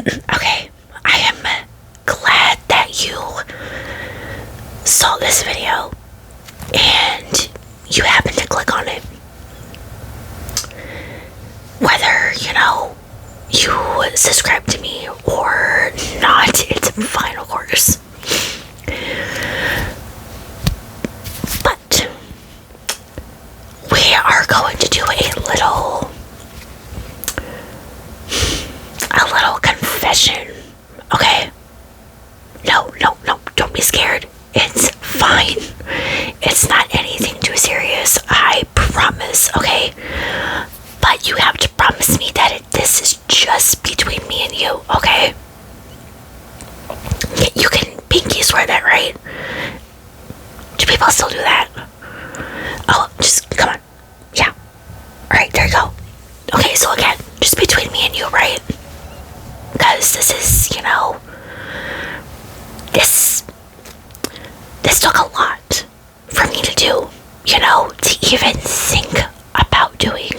Okay, I am glad that you saw this video and you happened to click on it. Whether, you subscribe to me or not, it's fine, of course. But we are going to do a little confession, okay? No, don't be scared. It's fine. It's not anything too serious, I promise, okay? But you have to promise me that this is just between me and you, okay? You can pinky swear that, right? Do people still do that? Oh, just, come on. Yeah. Alright, there you go. Okay, so again, just between me and you, right? Because this is, this took a lot for me to do, to even think about doing.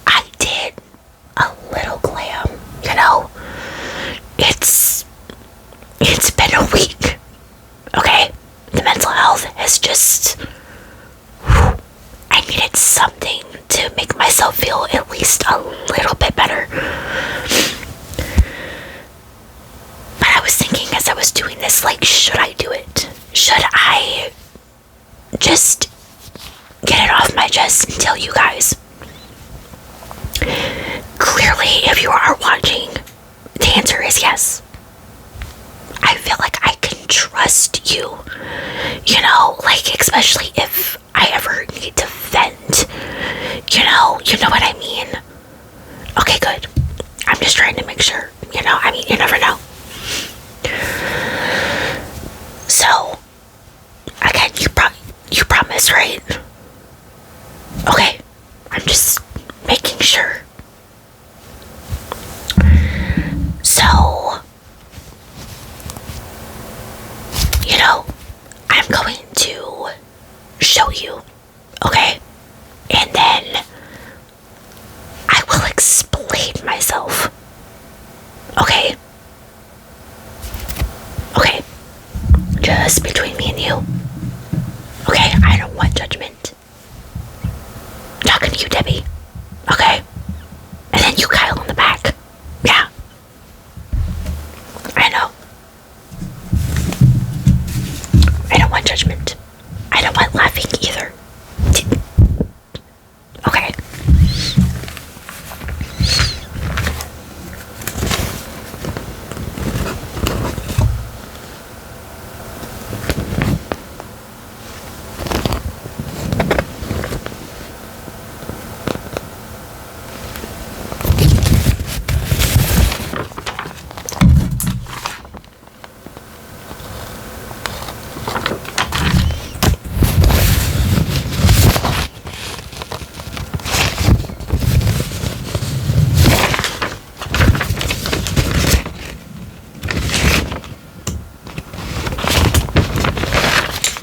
I did a little glam, it's been a week, okay? The mental health has just, I needed something to make myself feel at least a little bit better. But I was thinking as I was doing this, should I do it? Should I just get it off my chest and tell you guys? Clearly, if you are watching, the answer is yes. I feel like I can trust you, especially if I ever need to vent, you know what I mean? Okay, good. I'm just trying to make sure, you never know. So, again, you promise, right? Okay, I'm just making sure. So, I'm going to show you, okay? And then I will explain myself, okay? Okay, just between me and you. Okay, I don't want judgment. I'm talking to you, Debbie, okay? And then you, Kyle, in the back. Yeah. I know. I don't want judgment. I don't want laughing either. Okay.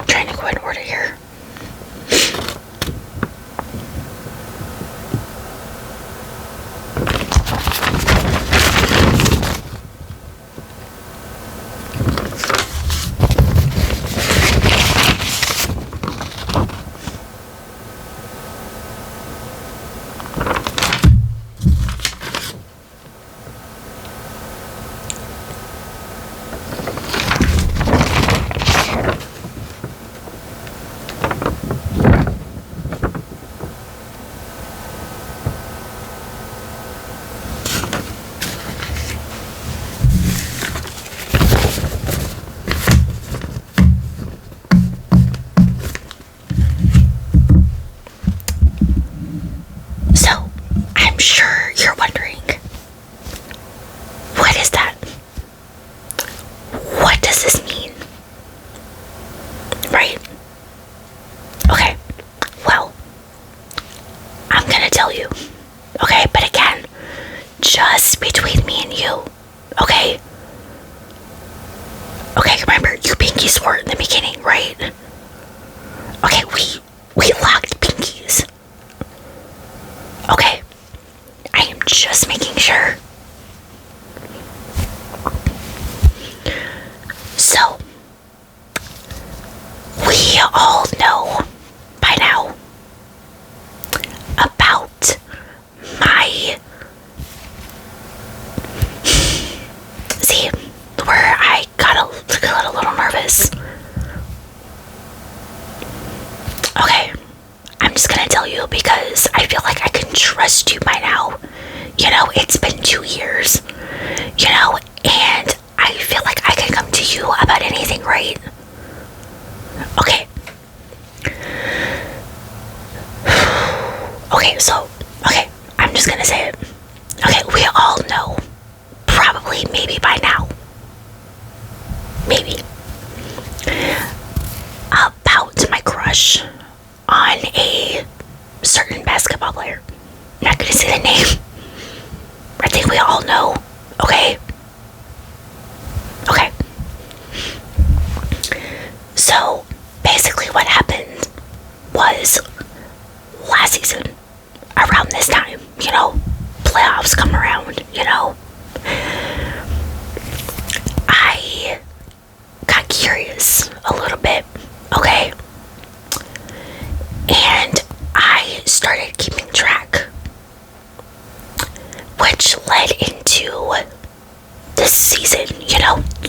Trying to go in order here. So, I'm sure you're wondering, what is that? What does this mean? Right? Okay, well, I'm gonna tell you, okay? But again, just between me and you, okay? Okay, remember, you pinky swore in the beginning, right? Okay, we locked pinkies. Okay, I am just making sure. I'm just gonna say it. Okay, we all know, probably, maybe by now, maybe, about my crush on a certain basketball player. I'm not gonna say the name. I think we all know. Okay? Okay. So, basically what happened was last season, around this time, playoffs come around, I got curious a little bit, okay? And I started keeping track, which led into this season,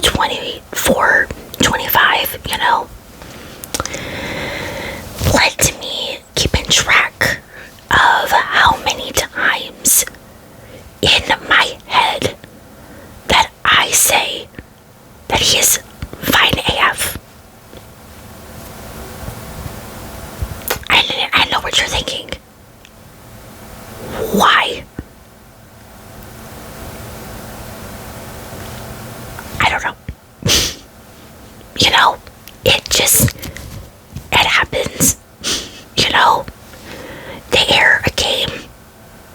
24, 25, led to me keeping track of how many times in my head that I say that he is fine AF. I know what you're thinking. Why? I don't know. It happens. They air a game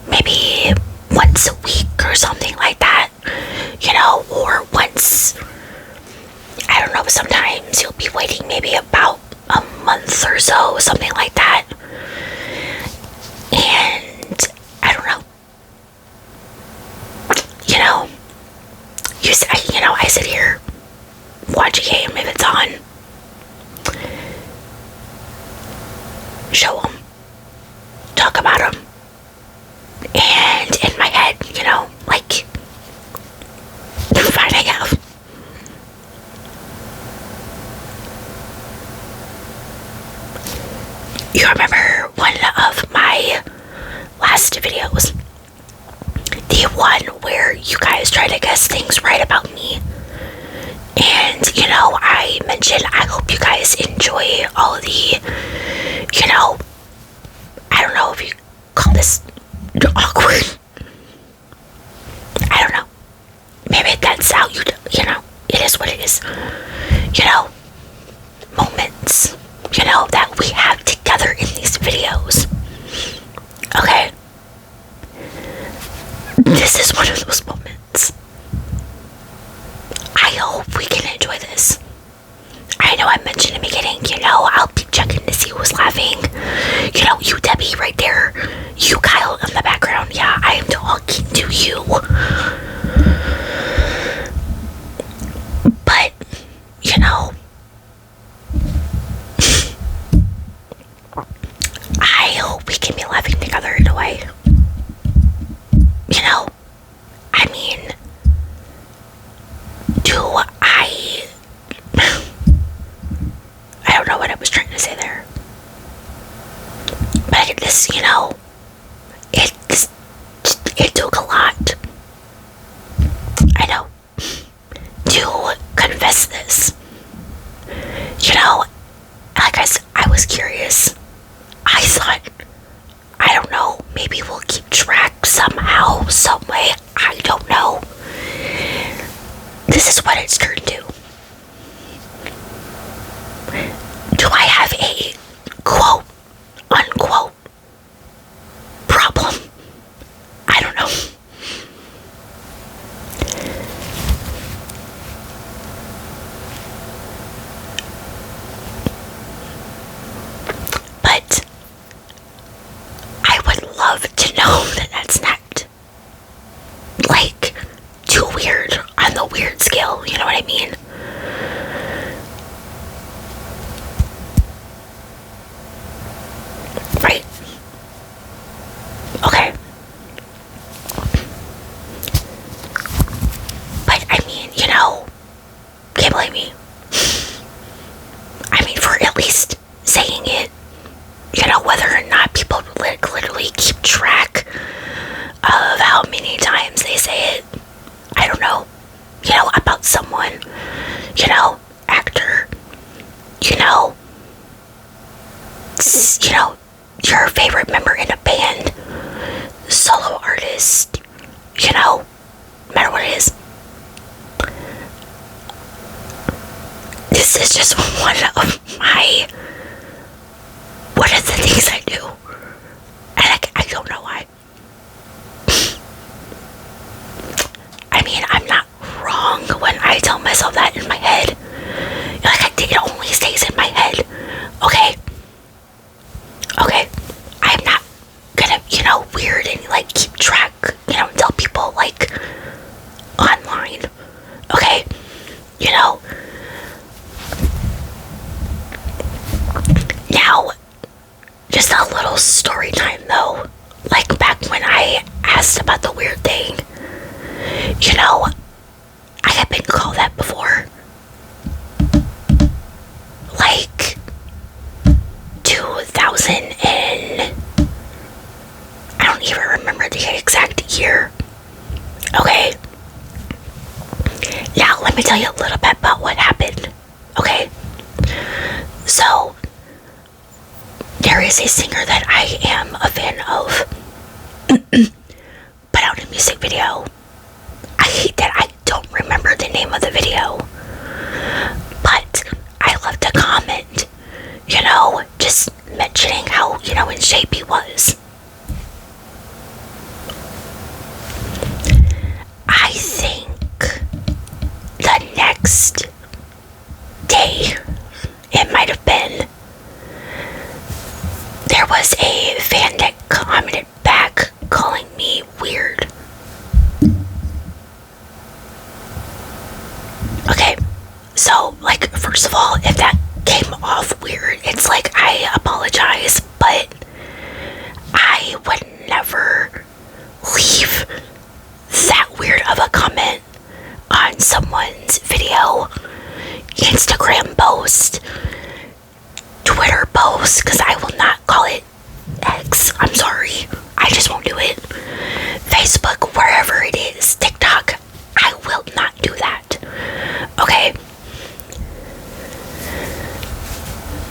maybe once a week or something like that, or once, I don't know, sometimes you'll be waiting maybe about a month or so, something like that. And I don't know. I sit here, watch a game if it's on, show them, talk about them, and in my head, like, fine AF. You remember one of my last videos, the one where you guys try to guess things right about me, and I mentioned I hope you guys enjoy all of the, I don't know if you call this awkward, I don't know, maybe that's how it is what it is, moments, that we have together in these videos. Okay? This is one of those moments. I hope we can enjoy this. I know I mentioned in the beginning, I'll be checking to see who's laughing. You Debbie right there. You Kyle in the background. Yeah, I am talking to you. But, I hope we can be laughing together in a way. I mean, I don't know what I was trying to say there. But this, it took a lot, I know, to confess this. Like I was curious. I thought, I don't know, maybe we'll keep track somehow, some way, I don't know. This is what it's turned to. Do I have a quote, unquote, problem? I don't know. But I would love to know that that's not, like, too weird on the weird scale, you know what I mean? Right? Okay. But, I mean, can't blame me. I mean, for at least saying it, whether or not people literally keep track of how many times they say it, I don't know, about someone, actor, your favorite member in a band, solo just, no matter what it is. This is just one of the things I do. And I don't know why. I mean, I'm not wrong when I tell myself that in my head. It only stays in my head. Okay? I'm not gonna, weird and, keep track, tell people, online. Okay? Now, just a little story time, though. Back when I asked about the weird thing, I have been called that before. 2000 and I don't even remember the exact year. Okay. Now, let me tell you a little bit about what happened. Okay. So, there is a singer that I am a fan of. Put out a music video. I hate that I don't remember the name of the video. But I left a comment, just mentioning how, in shape he was. I think the next day, it might have been, there was a fan that commented back calling me weird. Okay, so, first of all, if that came off weird, it's I apologize, but I would never leave that weird of a comment on someone's video, Instagram post, Twitter post, because I will not call it X. I'm sorry. I just won't do it. Facebook, wherever it is, TikTok, I will not do that. Okay?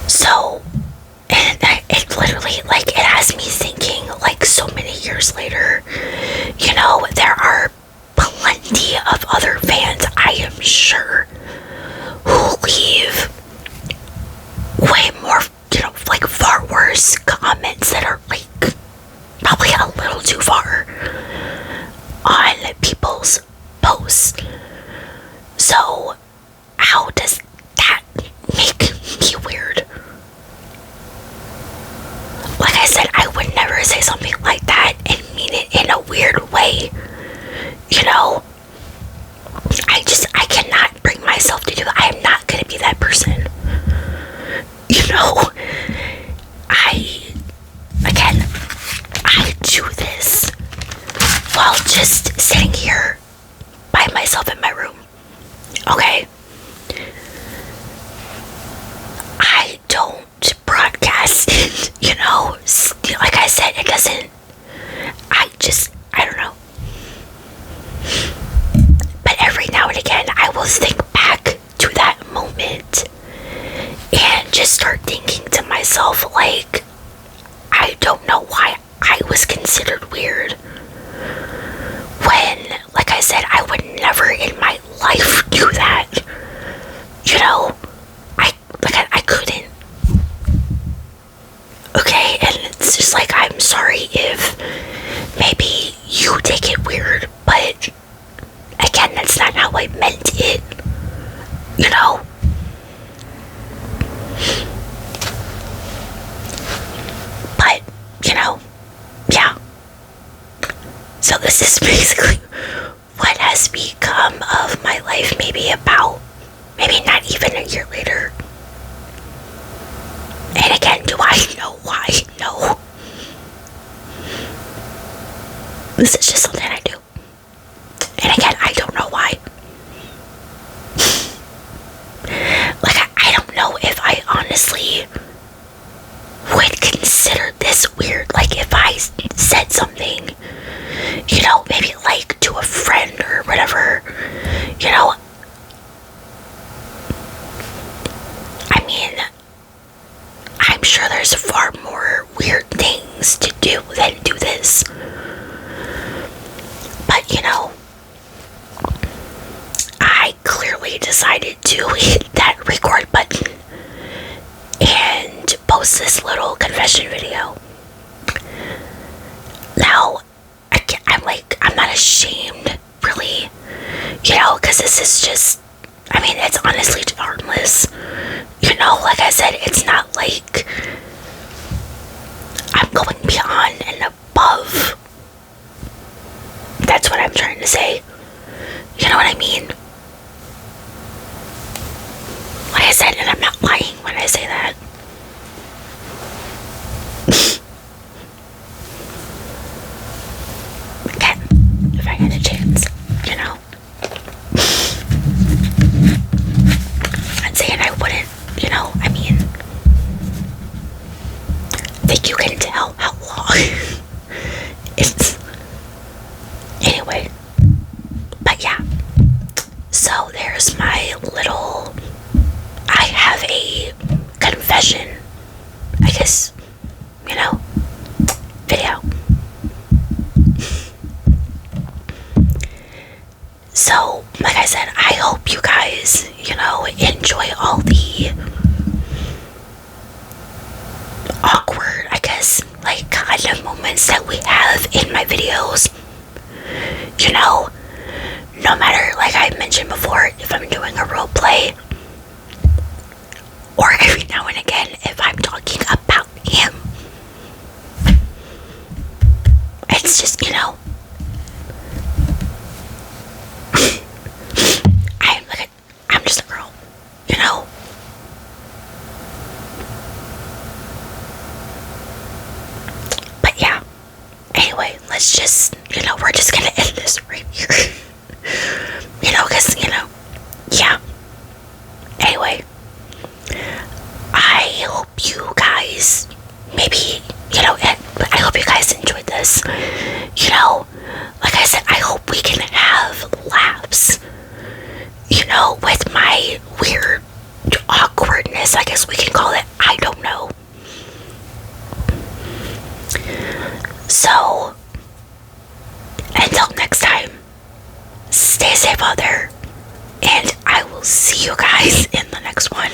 So, it literally, it has me thinking, so many years later, there are plenty of other fans, I am sure, who leave way more, far worse comments that are, probably a little too far on people's posts. So, how does that make me weird? Like I said, I would never say something like that and mean it in a weird way. I cannot bring myself to do that. I am not going to be that person. I do this while just sitting here by myself in my room. Okay? I don't broadcast it, like I said, it doesn't, I don't know. But every now and again, I will think back to that moment and just start thinking to myself, I don't know why I was considered weird. When, like I said, I would never in my life do that. I couldn't. Okay, and it's just I'm sorry if maybe you take it weird, but again, that's not how I meant it. But, yeah. So this is basically what has become of my life, maybe not even a year later. And again, do I know why? No. This is just something I do. And again, I don't know why. I don't know if I honestly would consider this weird. If I said something, maybe to a friend or whatever, I mean, I'm sure there's far more weird things to do than do this. decided to hit that record button and post this little confession video. Now, I'm not ashamed, really, because this is just, it's honestly harmless. Like I said, it's not like I'm going beyond and above. That's what I'm trying to say. You know what I mean? Like I said, and I'm not lying when I say that. Again, if I had a chance, I'm saying I wouldn't, I think you can tell how long it's. Anyway, but yeah. So there's my little. I have a confession, I guess, video. So, like I said, I hope you guys, enjoy all the awkward, I guess, kind of moments that we have in my videos. No matter, like I mentioned before, if I'm doing a role play, or every now and again, if I'm talking about him. It's just, I'm just a girl, But yeah, anyway, let's just, we're just gonna end this right here. Because, yeah. Anyway, I hope you guys, maybe, I hope you guys enjoyed this. Like I said, I hope we can have laughs, with my weird awkwardness, I guess we can call it. I don't know. So, until next time, stay safe out there, and I will see you guys in the next one.